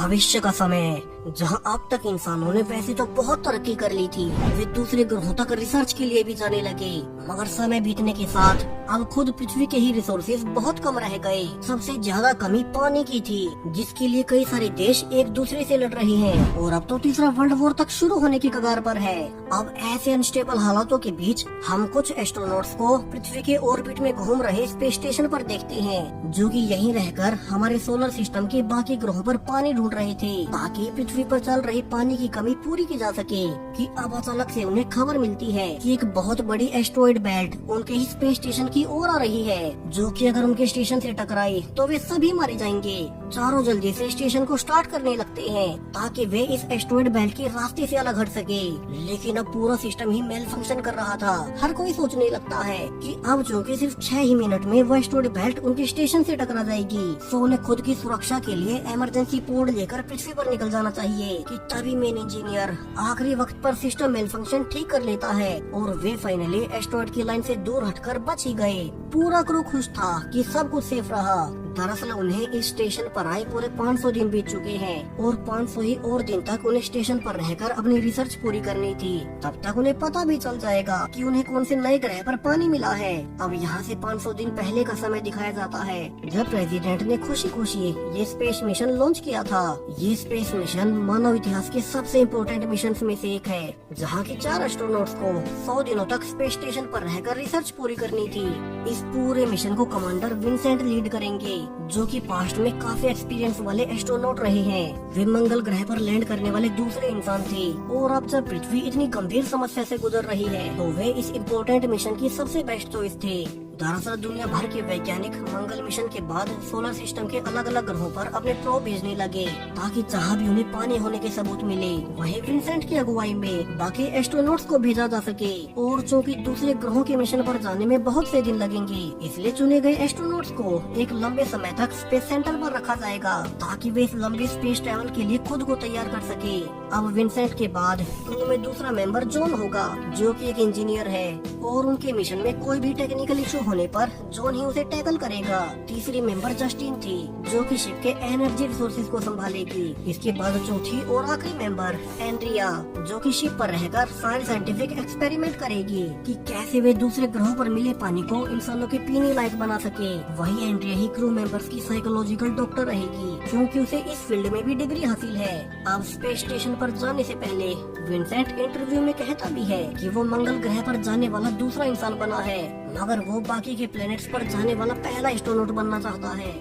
भविष्य का समय, जहां अब तक इंसानों ने वैसे तो बहुत तरक्की कर ली थी, वे दूसरे ग्रहों तक रिसर्च के लिए भी जाने लगे। मगर समय बीतने के साथ अब खुद पृथ्वी के ही रिसोर्सेज बहुत कम रह गए। सबसे ज्यादा कमी पानी की थी, जिसके लिए कई सारे देश एक दूसरे से लड़ रहे हैं और अब तो तीसरा वर्ल्ड वॉर तक शुरू होने की कगार पर है। अब ऐसे अनस्टेबल हालातों के बीच हम कुछ एस्ट्रोनॉट्स को पृथ्वी के ऑर्बिट में घूम रहे स्पेस स्टेशन पर देखते हैं, जो कि यहीं रहकर हमारे सोलर सिस्टम के बाकी ग्रहों पर पानी ढूंढ रहे थे, ताकि पृथ्वी पर चल रही पानी की कमी पूरी की जा सके। कि अब अचानक से उन्हें खबर मिलती है कि एक बहुत बड़ी एस्ट्रॉइड बेल्ट उनके ही स्पेस स्टेशन की ओर आ रही है, जो कि अगर उनके स्टेशन से टकराई तो वे सभी मारे जाएंगे। चारों जल्दी से स्टेशन को स्टार्ट करने लगते हैं ताकि वे इस एस्ट्रॉइड बेल्ट के रास्ते से अलग हट सके। लेकिन अब पूरा सिस्टम ही मेल फंक्शन कर रहा था। हर कोई सोचने लगता है कि अब चूँकि सिर्फ 6 ही मिनट में वो एस्ट्रॉइड बेल्ट उनके स्टेशन से टकरा जाएगी, तो उन्हें खुद की सुरक्षा के लिए इमरजेंसी पोर्ट लेकर पृथ्वी पर निकल जाना चाहिए। कि तभी मेन इंजीनियर आखिरी वक्त पर सिस्टम मेल फंक्शन ठीक कर लेता है और वे फाइनली एस्ट्रॉइड की लाइन से दूर हटकर बच ही गए। पूरा क्रू खुश था कि सब कुछ सेफ रहा। दरअसल उन्हें इस स्टेशन पर आए पूरे 500 दिन बीत चुके हैं और 500 ही और दिन तक उन्हें स्टेशन पर रहकर अपनी रिसर्च पूरी करनी थी। तब तक उन्हें पता भी चल जाएगा कि उन्हें कौन से नए ग्रह पर पानी मिला है। अब यहाँ से 500 दिन पहले का समय दिखाया जाता है, जब प्रेसिडेंट ने खुशी खुशी ये स्पेस मिशन लॉन्च किया था। ये स्पेस मिशन मानव इतिहास के सबसे इम्पोर्टेंट मिशन में से एक है, जहाँ की 4 एस्ट्रोनॉट्स को 100 दिनों तक स्पेस स्टेशन पर रहकर रिसर्च पूरी करनी थी। इस पूरे मिशन को कमांडर विंसेंट लीड करेंगे, जो कि पास्ट में काफी एक्सपीरियंस वाले एस्ट्रोनॉट रहे हैं। वे मंगल ग्रह पर लैंड करने वाले दूसरे इंसान थे और अब जब पृथ्वी इतनी गंभीर समस्या से गुजर रही है, तो वे इस इम्पोर्टेंट मिशन की सबसे बेस्ट चॉइस थे। दरअसल दुनिया भर के वैज्ञानिक मंगल मिशन के बाद सोलर सिस्टम के अलग अलग ग्रहों पर अपने प्रोब भेजने लगे, ताकि जहाँ भी उन्हें पानी होने के सबूत मिले, वहीं विंसेंट की अगुवाई में बाकी एस्ट्रोनॉट्स को भेजा जा सके। और चूँकि दूसरे ग्रहों के मिशन पर जाने में बहुत से दिन लगेंगे, इसलिए चुने गए एस्ट्रोनॉट्स को एक लंबे समय तक स्पेस सेंटर पर रखा जाएगा, ताकि वे इस लंबी स्पेस ट्रैवल के लिए खुद को तैयार कर सके। अब विंसेंट के बाद क्रू में दूसरा मेंबर जॉन होगा, जो कि एक इंजीनियर है और उनके मिशन में कोई भी टेक्निकल इशू होने पर जॉन ही उसे टैकल करेगा। तीसरी मेंबर जस्टिन थी, जो कि शिप के एनर्जी रिसोर्सेज को संभालेगी। इसके बाद चौथी और आखिरी मेंबर एंड्रिया, जो कि शिप पर रहकर सारे साइंटिफिक एक्सपेरिमेंट करेगी कि कैसे वे दूसरे ग्रहों पर मिले पानी को इंसानों के पीने लायक बना सके। वही एंड्रिया ही क्रू मेंबर्स की साइकोलॉजिकल डॉक्टर रहेगी, क्योंकि उसे इस फील्ड में भी डिग्री हासिल है। अब स्पेस स्टेशन पर जाने से पहले विंसेंट इंटरव्यू में कहता भी है कि वो मंगल ग्रह पर जाने वाला दूसरा इंसान बना है, मगर वो बाकी के प्लैनेट्स पर जाने वाला पहला एस्ट्रोनॉट बनना चाहता है।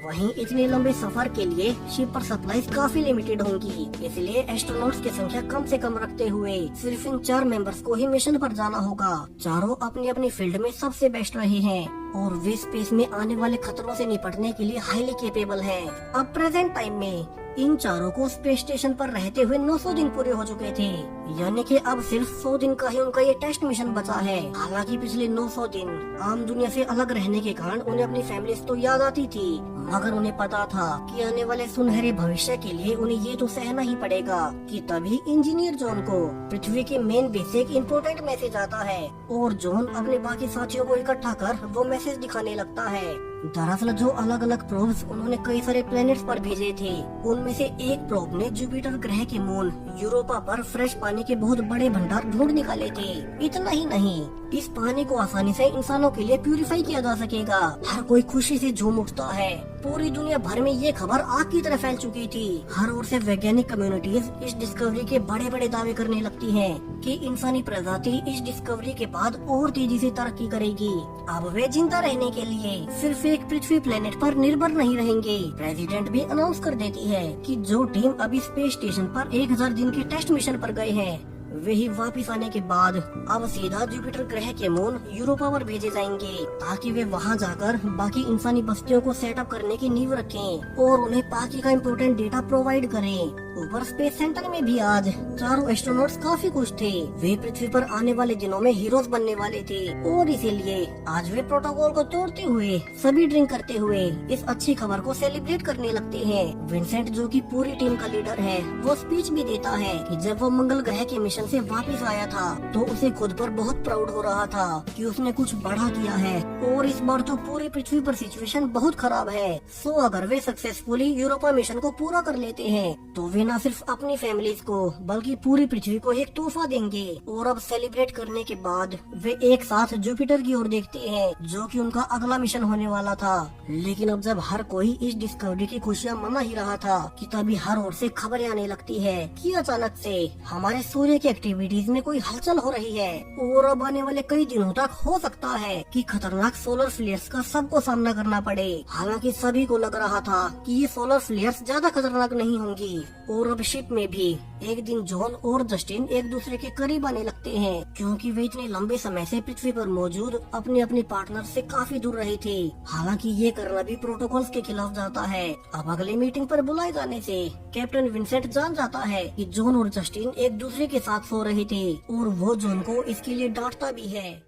वहीं इतने लंबे सफर के लिए शिप पर सप्लाईज काफी लिमिटेड होंगी, इसलिए एस्ट्रोनॉट्स की संख्या कम से कम रखते हुए सिर्फ इन 4 मेंबर्स को ही मिशन पर जाना होगा। चारों अपनी अपनी फील्ड में सबसे बेस्ट रहे हैं और वे स्पेस में आने वाले खतरों से निपटने के लिए हाईली कैपेबल हैं। अब प्रेजेंट टाइम में इन चारों को स्पेस स्टेशन पर रहते हुए 900 दिन पूरे हो चुके थे, यानी कि अब सिर्फ 100 दिन का ही उनका ये टेस्ट मिशन बचा है। हालांकि पिछले 900 दिन आम दुनिया से अलग रहने के कारण उन्हें अपनी फैमिली तो याद आती थी, मगर उन्हें पता था कि आने वाले सुनहरे भविष्य के लिए उन्हें ये तो सहना ही पड़ेगा। कि तभी इंजीनियर जॉन को पृथ्वी के मेन बेस से एक इम्पोर्टेंट मैसेज आता है और जॉन अपने बाकी साथियों को इकट्ठा कर वो मैसेज दिखाने लगता है। दरअसल जो अलग अलग प्रोब्स उन्होंने कई सारे प्लैनेट्स पर भेजे थे, उनमें से एक प्रोब ने जुपिटर ग्रह के मून यूरोपा पर फ्रेश पानी के बहुत बड़े भंडार ढूंढ निकाले थे। इतना ही नहीं, इस पानी को आसानी से इंसानों के लिए प्यूरिफाई किया जा सकेगा। हर कोई खुशी से झूम उठता है। पूरी दुनिया भर में ये खबर आग की तरह फैल चुकी थी। हर ओर से वैज्ञानिक कम्युनिटीज इस डिस्कवरी के बड़े बड़े दावे करने लगती हैं कि इंसानी प्रजाति इस डिस्कवरी के बाद और तेजी से तरक्की करेगी। अब वे जिंदा रहने के लिए सिर्फ एक पृथ्वी प्लेनेट पर निर्भर नहीं रहेंगे। प्रेसिडेंट भी अनाउंस कर देती है कि जो टीम अभी स्पेस स्टेशन पर 1000 दिन के टेस्ट मिशन पर गए हैं, वे ही वापिस आने के बाद अब सीधा जुपिटर ग्रह के मून यूरोपा पर भेजे जाएंगे, ताकि वे वहां जाकर बाकी इंसानी बस्तियों को सेटअप करने की नींव रखें और उन्हें बाकी का इम्पोर्टेंट डेटा प्रोवाइड करें। ऊपर स्पेस सेंटर में भी आज चारों एस्ट्रोनॉट्स काफी खुश थे। वे पृथ्वी पर आने वाले दिनों में हीरोज बनने वाले थे और इसीलिए आज वे प्रोटोकॉल को तोड़ते हुए सभी ड्रिंक करते हुए इस अच्छी खबर को सेलिब्रेट करने लगते हैं। विंसेंट, जो कि पूरी टीम का लीडर है, वो स्पीच भी देता है कि जब वो मंगल ग्रह के मिशन मिशन से वापस आया था तो उसे खुद पर बहुत प्राउड हो रहा था कि उसने कुछ बड़ा किया है। और इस बार तो पूरी पृथ्वी पर सिचुएशन बहुत खराब है। सो अगर वे सक्सेसफुली यूरोपा मिशन को पूरा कर लेते हैं तो वे न सिर्फ अपनी फैमिलीज को बल्कि पूरी पृथ्वी को एक तोहफा देंगे। और अब सेलिब्रेट करने के बाद वे एक साथ जुपिटर की ओर देखते हैं, जो कि उनका अगला मिशन होने वाला था। लेकिन अब जब हर कोई इस डिस्कवरी की खुशियाँ मना ही रहा था कि तभी हर ओर से खबरें आने लगती है कि अचानक से हमारे सूर्य की एक्टिविटीज में कोई हलचल हो रही है और अब आने वाले कई दिनों तक हो सकता है कि खतरनाक सोलर फ्लेयर्स का सबको सामना करना पड़े। हालांकि सभी को लग रहा था कि ये सोलर फ्लेयर्स ज्यादा खतरनाक नहीं होंगी। और अब शिप में भी एक दिन जॉन और जस्टिन एक दूसरे के करीब आने लगते हैं, क्योंकि वे इतने लंबे समय से पृथ्वी पर मौजूद अपने अपने पार्टनर से काफी दूर रहे थे। हालांकि ये करना भी प्रोटोकॉल्स के खिलाफ जाता है। अब अगली मीटिंग पर बुलाए जाने से कैप्टन विंसेंट जान जाता है कि जॉन और जस्टिन एक दूसरे के साथ सो रहे थे और वो जॉन को इसके लिए डांटता भी है।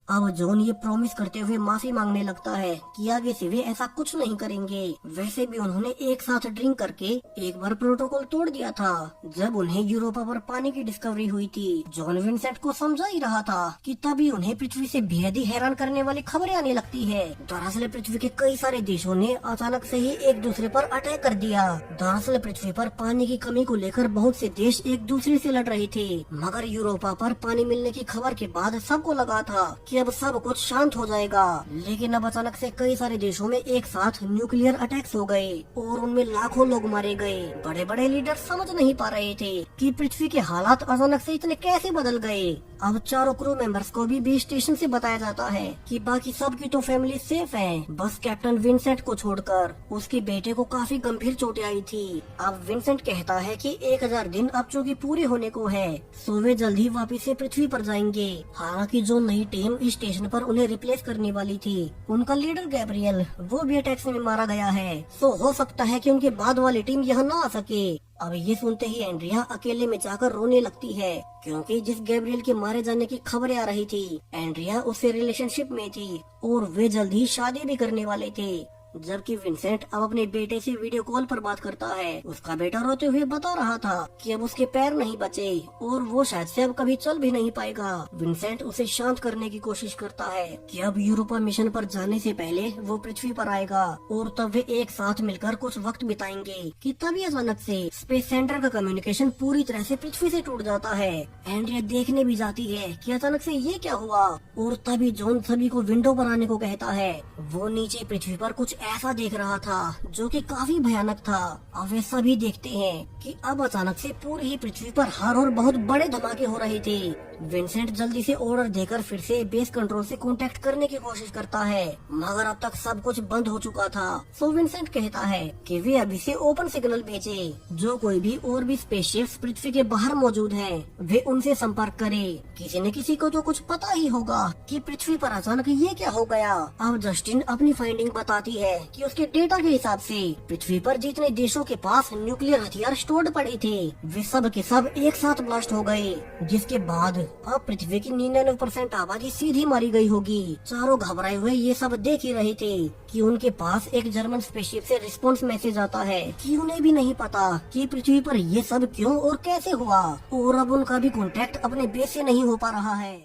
अब जॉन ये प्रॉमिस करते हुए माफी मांगने लगता है कि आगे से वे ऐसा कुछ नहीं करेंगे। वैसे भी उन्होंने एक साथ ड्रिंक करके एक बार प्रोटोकॉल तोड़ दिया था जब उन्हें यूरोपा पर पानी की डिस्कवरी हुई थी। जॉन विंसेंट को समझा ही रहा था कि तभी उन्हें पृथ्वी से बेहद ही हैरान करने वाली खबरें आने लगती है। दरअसल पृथ्वी के कई सारे देशों ने अचानक से ही एक दूसरे पर अटैक कर दिया। दरअसल पृथ्वी पर पानी की कमी को लेकर बहुत से देश एक दूसरे से लड़ रहे थे, मगर यूरोपा पर पानी मिलने की खबर के बाद सबको लगा था कि अब सब कुछ शांत हो जाएगा। लेकिन अब अचानक से कई सारे देशों में एक साथ न्यूक्लियर अटैक्स हो गए और उनमें लाखों लोग मारे गए। बड़े बड़े लीडर समझ नहीं पा रहे थे कि पृथ्वी के हालात अचानक से इतने कैसे बदल गए। अब चारों क्रू मेंबर्स को भी बेस स्टेशन से बताया जाता है कि बाकी सबकी तो फैमिली सेफ है, बस कैप्टन विंसेंट को छोड़कर। उसके बेटे को काफी गंभीर चोटें आई थी। अब विंसेंट कहता है कि 1000 दिन अब चूंकि पूरे होने को है, सो वे जल्द ही वापिस से पृथ्वी पर जाएंगे। हालांकि जो नई टीम इस स्टेशन पर उन्हें रिप्लेस करने वाली थी, उनका लीडर गैब्रियल, वो भी अटैक में मारा गया है। सो हो सकता है कि उनके बाद वाली टीम यहाँ न आ सके। अब ये सुनते ही एंड्रिया अकेले में जाकर रोने लगती है, क्योंकि जिस गैब्रियल के मारे जाने की खबरें आ रही थी, एंड्रिया उससे रिलेशनशिप में थी और वे जल्द ही शादी भी करने वाले थे। जबकि विंसेंट अब अपने बेटे से वीडियो कॉल पर बात करता है। उसका बेटा रोते हुए बता रहा था कि अब उसके पैर नहीं बचे और वो शायद से अब कभी चल भी नहीं पाएगा। विंसेंट उसे शांत करने की कोशिश करता है कि अब यूरोपा मिशन पर जाने से पहले वो पृथ्वी पर आएगा और तब वे एक साथ मिलकर कुछ वक्त बिताएंगे। कि तभी अचानक से स्पेस सेंटर का कम्युनिकेशन पूरी तरह से पृथ्वी से टूट जाता है। एंड्रिया देखने भी जाती है कि अचानक से ये क्या हुआ और तभी जॉन सभी को विंडो पर आने को कहता है। वो नीचे पृथ्वी पर कुछ ऐसा देख रहा था जो कि काफी भयानक था। अब वे सभी देखते हैं कि अब अचानक से पूरी ही पृथ्वी पर हर और बहुत बड़े धमाके हो रहे थे। विंसेंट जल्दी से ऑर्डर देकर फिर से बेस कंट्रोल से कांटेक्ट करने की कोशिश करता है, मगर अब तक सब कुछ बंद हो चुका था। सो विंसेंट कहता है कि वे अभी से ओपन सिग्नल भेजे, जो कोई भी और भी स्पेसशिप्स पृथ्वी के बाहर मौजूद हैं, वे उनसे संपर्क करे। किसी न किसी को तो कुछ पता ही होगा कि पृथ्वी पर अचानक ये क्या हो गया। अब जस्टिन अपनी फाइंडिंग बताती है कि उसके डेटा के हिसाब से पृथ्वी पर जितने देशों के पास न्यूक्लियर हथियार स्टोर्ड पड़े थे, वे सब के सब एक साथ ब्लास्ट हो गए, जिसके बाद अब पृथ्वी की 99% आबादी सीधी मारी गई होगी। चारों घबराए हुए ये सब देख ही रहे थे कि उनके पास एक जर्मन स्पेसशिप से रिस्पांस मैसेज आता है कि उन्हें भी नहीं पता कि पृथ्वी पर ये सब क्यों और कैसे हुआ, और अब उनका भी कांटेक्ट अपने बेस से नहीं हो पा रहा है।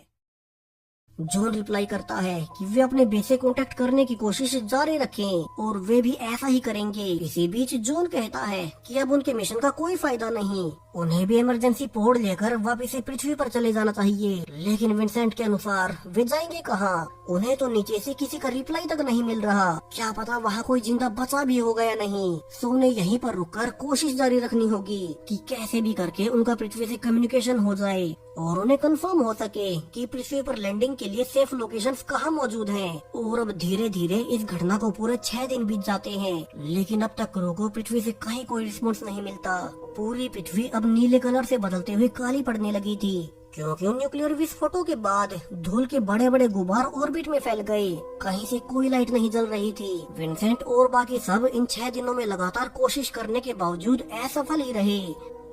जॉन रिप्लाई करता है कि वे अपने बेस से कांटेक्ट करने की कोशिश जारी रखें और वे भी ऐसा ही करेंगे। इसी बीच जॉन कहता है कि अब उनके मिशन का कोई फायदा नहीं, उन्हें भी इमरजेंसी पोर्ट लेकर वापस से पृथ्वी पर चले जाना चाहिए। लेकिन विंसेंट के अनुसार वे जाएंगे कहाँ? उन्हें तो नीचे से किसी का रिप्लाई तक नहीं मिल रहा, क्या पता वहाँ कोई जिंदा बचा भी हो गया नहीं। सो उन्हें यहीं पर रुककर कोशिश जारी रखनी होगी कि कैसे भी करके उनका पृथ्वी से कम्युनिकेशन हो जाए और उन्हें कंफर्म हो सके कि पृथ्वी पर लैंडिंग के लिए सेफ लोकेशंस कहाँ मौजूद हैं। और अब धीरे धीरे इस घटना को पूरे 6 दिन बीत जाते हैं, लेकिन अब तक क्रू को पृथ्वी से कहीं कोई रिस्पॉन्स नहीं मिलता। पूरी पृथ्वी अब नीले कलर से बदलते हुए काली पड़ने लगी थी, क्योंकि उन न्यूक्लियर विस्फोटों के बाद धूल के बड़े बड़े गुबार ऑर्बिट में फैल गए। कहीं से कोई लाइट नहीं जल रही थी। विंसेंट और बाकी सब इन 6 दिनों में लगातार कोशिश करने के बावजूद असफल ही रहे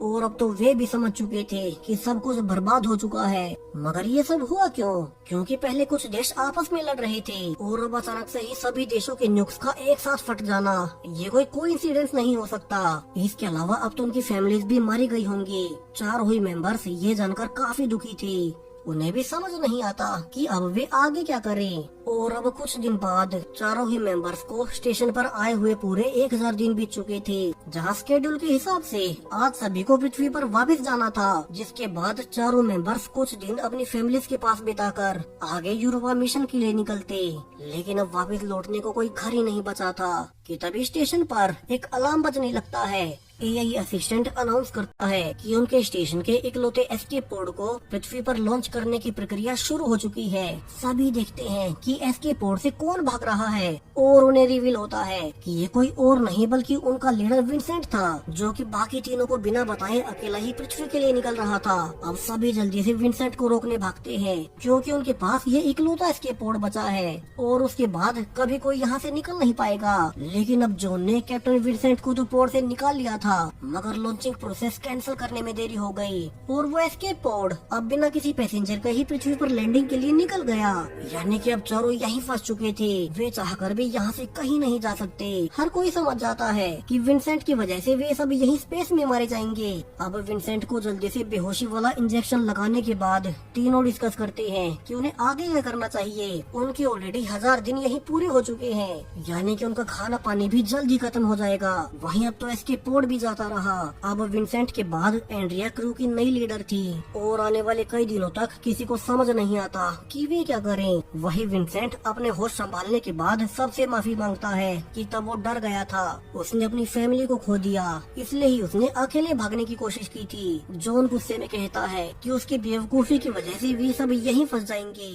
और अब तो वे भी समझ चुके थे कि सब कुछ बर्बाद हो चुका है। मगर ये सब हुआ क्यों? क्योंकि पहले कुछ देश आपस में लड़ रहे थे और अब अचानक से ही सभी देशों के न्यूक्लियस का एक साथ फट जाना ये कोई कोइंसिडेंस नहीं हो सकता। इसके अलावा अब तो उनकी फैमिलीज भी मारी गई होंगी। चारों ही मेंबर्स ये जानकर काफी दुखी थे। उन्हें भी समझ नहीं आता कि अब वे आगे क्या करें। और अब कुछ दिन बाद चारों ही मेंबर्स को स्टेशन पर आए हुए पूरे 1000 दिन बीत चुके थे, जहां स्केड्यूल के हिसाब से आज सभी को पृथ्वी पर वापस जाना था। जिसके बाद चारों मेंबर्स कुछ दिन अपनी फैमिलीज के पास बिताकर आगे यूरोपा मिशन के लिए निकलते। लेकिन अब वापस लौटने को कोई घर ही नहीं बचा था कि तभी स्टेशन पर एक अलार्म बजने लगता है। एआई असिस्टेंट अनाउंस करता है कि उनके स्टेशन के इकलौते एस्केप पोड को पृथ्वी पर लॉन्च करने की प्रक्रिया शुरू हो चुकी है। सभी देखते हैं कि एस्केप पोड से कौन भाग रहा है और उन्हें रिवील होता है कि ये कोई और नहीं बल्कि उनका लीडर विंसेंट था, जो कि बाकी तीनों को बिना बताए अकेला ही पृथ्वी के लिए निकल रहा था। अब सभी जल्दी से विंसेंट को रोकने भागते हैं क्योंकि उनके पास ये इकलौता एस्केप पोड बचा है और उसके बाद कभी कोई यहाँ से निकल नहीं पाएगा। लेकिन अब जॉन ने कैप्टन विंसेंट को तो पोड से निकाल लिया था, मगर लॉन्चिंग प्रोसेस कैंसिल करने में देरी हो गई और वो एस्केप पोड अब बिना किसी पैसेंजर के ही पृथ्वी पर लैंडिंग के लिए निकल गया। यानी कि अब चारों यहीं फंस चुके थे। वे चाहकर भी यहाँ से कहीं नहीं जा सकते। हर कोई समझ जाता है कि विंसेंट की वजह से वे सब यहीं स्पेस में मारे जाएंगे। अब विंसेंट को जल्दी से बेहोशी वाला इंजेक्शन लगाने के बाद तीनों डिस्कस करते हैं कि उन्हें आगे क्या करना चाहिए। उनके ऑलरेडी 1000 दिन यहीं पूरे हो चुके हैं, यानी कि उनका खाना पानी भी जल्द ही खत्म हो जाएगा। वहीं अब तो एस्केप पोड भी जाता रहा। अब विंसेंट के बाद एंड्रिया क्रू की नई लीडर थी और आने वाले कई दिनों तक किसी को समझ नहीं आता कि वे क्या करें। वही विंसेंट अपने होश संभालने के बाद सबसे माफी मांगता है कि तब वो डर गया था। उसने अपनी फैमिली को खो दिया, इसलिए ही उसने अकेले भागने की कोशिश की थी। जॉन गुस्से में कहता है कि उसकी बेवकूफी की वजह से वे सब यहीं फंस जाएंगे।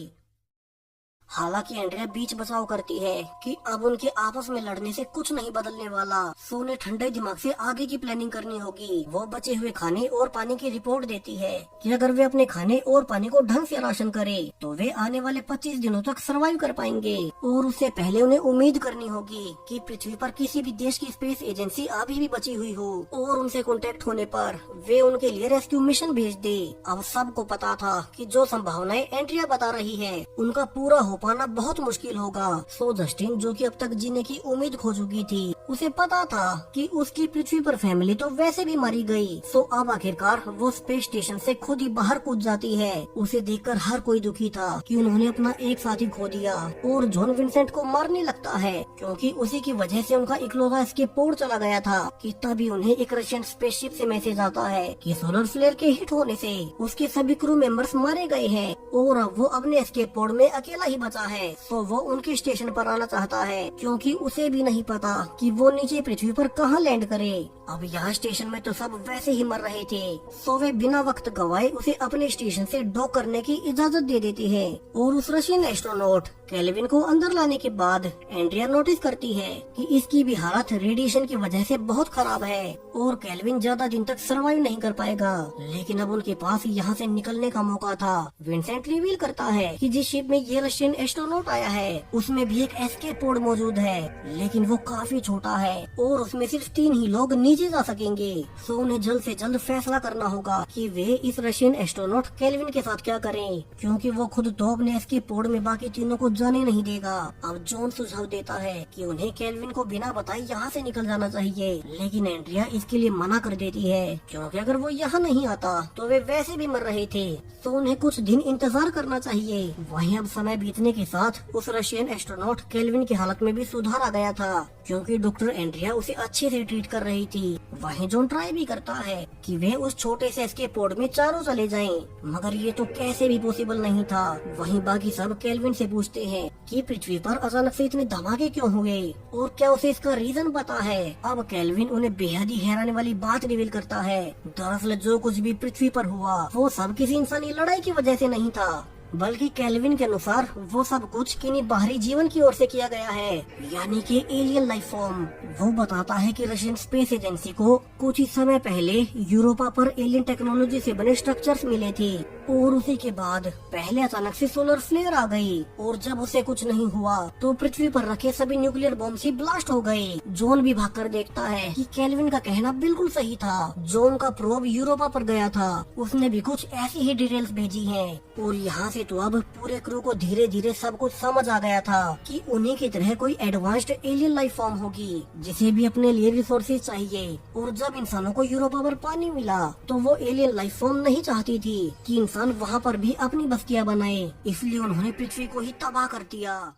हालांकि एंड्रिया बीच बचाव करती है कि अब उनके आपस में लड़ने से कुछ नहीं बदलने वाला, सो उन्हें ठंडे दिमाग से आगे की प्लानिंग करनी होगी। वो बचे हुए खाने और पानी की रिपोर्ट देती है कि अगर वे अपने खाने और पानी को ढंग से राशन करे तो वे आने वाले 25 दिनों तक सरवाइव कर पाएंगे। और उससे पहले उन्हें उम्मीद करनी होगी कि पृथ्वी पर किसी भी देश की स्पेस एजेंसी अभी भी बची हुई हो और उनसे कॉन्टेक्ट होने पर वे उनके लिए रेस्क्यू मिशन भेज दे। अब सबको पता था कि जो संभावनाएं एंड्रिया बता रही है उनका पूरा हो पाना बहुत मुश्किल होगा। सो जस्टिन, जो कि अब तक जीने की उम्मीद खो चुकी थी, उसे पता था कि उसकी पृथ्वी पर फैमिली तो वैसे भी मारी गई। सो अब आखिरकार वो स्पेस स्टेशन से खुद ही बाहर कूद जाती है। उसे देखकर हर कोई दुखी था कि उन्होंने अपना एक साथी खो दिया और जॉन विंसेंट को मारने लगता है क्योंकि उसी की वजह से उनका इकलौता एस्केप पोड चला गया था। कि तभी उन्हें एक रशियन स्पेसशिप से मैसेज आता है कि सोलर फ्लेयर के हिट होने से उसके सभी क्रू मेंबर्स मारे गए हैं और अब वो अपने एस्केप पोड में अकेला ही बचा है। तो वो उनके स्टेशन पर आना चाहता है क्योंकि उसे भी नहीं पता कि वो नीचे पृथ्वी पर कहाँ लैंड करे। अब यहाँ स्टेशन में तो सब वैसे ही मर रहे थे, तो वे बिना वक्त गवाए उसे अपने स्टेशन से डॉक करने की इजाजत दे देती है। और उस रशियन एस्ट्रोनॉट केल्विन को अंदर लाने के बाद एंड्रिया नोटिस करती है कि इसकी भी हालत रेडिएशन की वजह से बहुत खराब है और केल्विन ज्यादा दिन तक सरवाइव नहीं कर पाएगा। लेकिन अब उनके पास यहाँ से निकलने का मौका था। विंसेंट रिवील करता है कि जिस शिप में ये रशियन एस्ट्रोनॉट आया है उसमें भी एक एस्केप पोड मौजूद है, लेकिन वो काफी छोटा है और उसमें सिर्फ 3 ही लोग नीचे जा सकेंगे। सो उन्हें जल्द से जल्द फैसला करना होगा कि वे इस रशियन एस्ट्रोनॉट केल्विन के साथ क्या करें, क्योंकि वो खुद तो अपने एस्केप पोड में बाकी तीनों को जाने नहीं देगा। अब जॉन सुझाव देता है कि उन्हें केल्विन को बिना बताए यहाँ से निकल जाना चाहिए, लेकिन एंड्रिया इसके लिए मना कर देती है क्योंकि अगर वो यहाँ नहीं आता तो वे वैसे भी मर रहे थे, तो उन्हें कुछ दिन इंतजार करना चाहिए। वहीं अब समय बीतने के साथ उस रशियन एस्ट्रोनॉट केल्विन की हालत में भी सुधार आ गया था क्योंकि डॉक्टर एंड्रिया उसे अच्छे से ट्रीट कर रही थी। वहीं जॉन ट्राई भी करता है कि वे उस छोटे से एस्केप पोड में चारों चले जाएं, मगर ये तो कैसे भी पॉसिबल नहीं था। वहीं बाकी सब केल्विन से पूछते हैं कि पृथ्वी पर अचानक से इतने धमाके क्यों हुए और क्या उसे इसका रीजन पता है। अब केल्विन उन्हें बेहद ही हैरानी वाली बात रिवील करता है। दरअसल जो कुछ भी पृथ्वी पर हुआ वो सब किसी इंसानी लड़ाई की वजह से नहीं था, बल्कि केल्विन के अनुसार वो सब कुछ किन्हीं बाहरी जीवन की ओर से किया गया है, यानी कि एलियन लाइफ फॉर्म। वो बताता है कि रशियन स्पेस एजेंसी को कुछ ही समय पहले यूरोपा पर एलियन टेक्नोलॉजी से बने स्ट्रक्चर्स मिले थे और उसी के बाद पहले अचानक से सोलर फ्लेयर आ गई और जब उसे कुछ नहीं हुआ तो पृथ्वी पर रखे सभी न्यूक्लियर बॉम्ब ही ब्लास्ट हो गए। जॉन भी भागकर देखता है कि केल्विन का कहना बिल्कुल सही था। जॉन का प्रोब यूरोपा पर गया था, उसने भी कुछ ऐसी ही डिटेल्स भेजी हैं और यहाँ से तो अब पूरे क्रू को धीरे धीरे सब कुछ समझ आ गया था कि उन्हीं की तरह कोई एडवांस्ड एलियन लाइफ फॉर्म होगी जिसे भी अपने लिए रिसोर्सेज चाहिए। और जब इंसानों को यूरोपा पर पानी मिला तो वो एलियन लाइफ फॉर्म नहीं चाहती थी कि इंसान वहाँ पर भी अपनी बस्तियाँ बनाए, इसलिए उन्होंने पृथ्वी को ही तबाह कर दिया।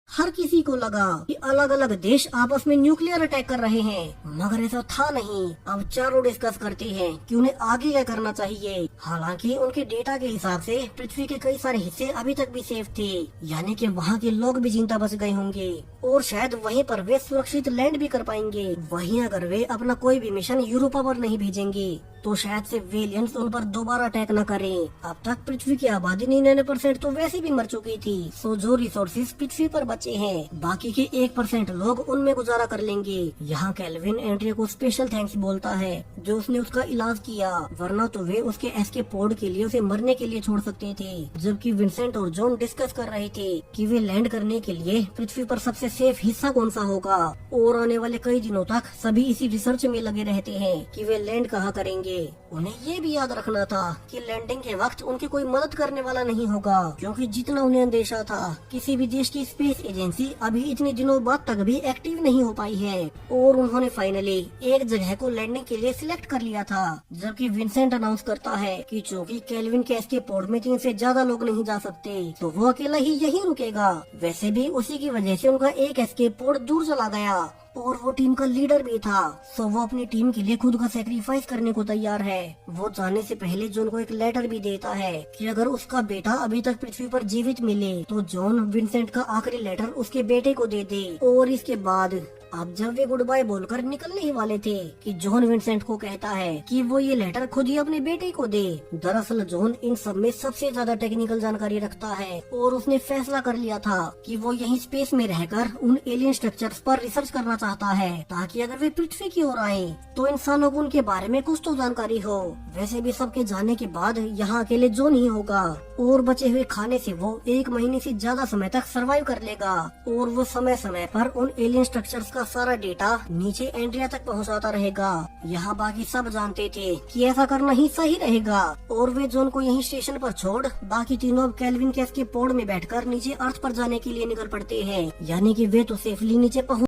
हर किसी को लगा कि अलग अलग देश आपस में न्यूक्लियर अटैक कर रहे हैं, मगर ऐसा था नहीं। अब चारों डिस्कस करते हैं कि उन्हें आगे क्या करना चाहिए। हालांकि उनके डेटा के हिसाब से पृथ्वी के कई सारे हिस्से अभी तक भी सेफ थे, यानी कि वहाँ के लोग भी जिंदा बच गए होंगे और शायद वहीं पर वे सुरक्षित लैंड भी कर पाएंगे। वहीं अगर वे अपना कोई भी मिशन यूरोपा पर नहीं भेजेंगे तो शायद से वेलियंस उन पर दोबारा अटैक न करें। अब तक पृथ्वी की आबादी 99% तो वैसे भी मर चुकी थी, सो जो रिसोर्सेज पृथ्वी पर बचे हैं बाकी के 1% लोग उनमें गुजारा कर लेंगे। यहाँ केल्विन एंड्रिया को स्पेशल थैंक्स बोलता है जो उसने उसका इलाज किया, वरना तो वे उसके एस्केप पोड के लिए उसे मरने के लिए छोड़ सकते थे। जबकि विंसेंट और जॉन डिस्कस कर रहे थे कि वे लैंड करने के लिए पृथ्वी पर सबसे सेफ हिस्सा कौन सा होगा और आने वाले कई दिनों तक सभी इसी रिसर्च में लगे रहते हैं कि वे लैंड कहाँ करेंगे। उन्हें ये भी याद रखना था कि लैंडिंग के वक्त उनकी कोई मदद करने वाला नहीं होगा, क्योंकि जितना उन्हें अंदेशा था किसी भी देश की स्पेस एजेंसी अभी इतने दिनों बाद तक भी एक्टिव नहीं हो पाई है। और उन्होंने फाइनली एक जगह को लैंडिंग के लिए सिलेक्ट कर लिया था। जबकि विंसेंट अनाउंस करता है कि चूंकि केल्विन के एस्केप पोड में 3 से ज्यादा लोग नहीं जा सकते तो वो अकेला ही यहीं रुकेगा। वैसे भी उसी की वजह से उनका एक एस्केप पोड दूर चला गया और वो टीम का लीडर भी था, सो वो अपनी टीम के लिए खुद का सेक्रीफाइस करने को तैयार है। वो जाने से पहले जॉन को एक लेटर भी देता है कि अगर उसका बेटा अभी तक पृथ्वी पर जीवित मिले तो जॉन विंसेंट का आखिरी लेटर उसके बेटे को दे दे। और इसके बाद अब जब वे गुड बाय बोलकर निकलने ही वाले थे कि जॉन विंसेंट को कहता है कि वो ये लेटर खुद ही अपने बेटे को दे। दरअसल जॉन इन सब में सबसे ज्यादा टेक्निकल जानकारी रखता है और उसने फैसला कर लिया था कि वो यहीं स्पेस में रहकर उन एलियन स्ट्रक्चर्स पर रिसर्च करना चाहता है, ताकि अगर वे पृथ्वी की ओर आए तो इंसानों को उनके बारे में कुछ तो जानकारी हो। वैसे भी सबके जाने के बाद यहाँ अकेले जॉन ही होगा और बचे हुए खाने से वो 1 महीने से ज्यादा समय तक सरवाइव कर लेगा। और वो समय समय पर उन एलियन स्ट्रक्चर्स का सारा डेटा नीचे एंड्रिया तक पहुंचाता रहेगा। यहाँ बाकी सब जानते थे कि ऐसा करना ही सही रहेगा और वे जॉन को यहीं स्टेशन पर छोड़ बाकी तीनों अब केल्विन के एस्केप पोड में बैठकर नीचे अर्थ पर जाने के लिए निकल पड़ते हैं, यानी कि वे तो सेफली नीचे पहुंच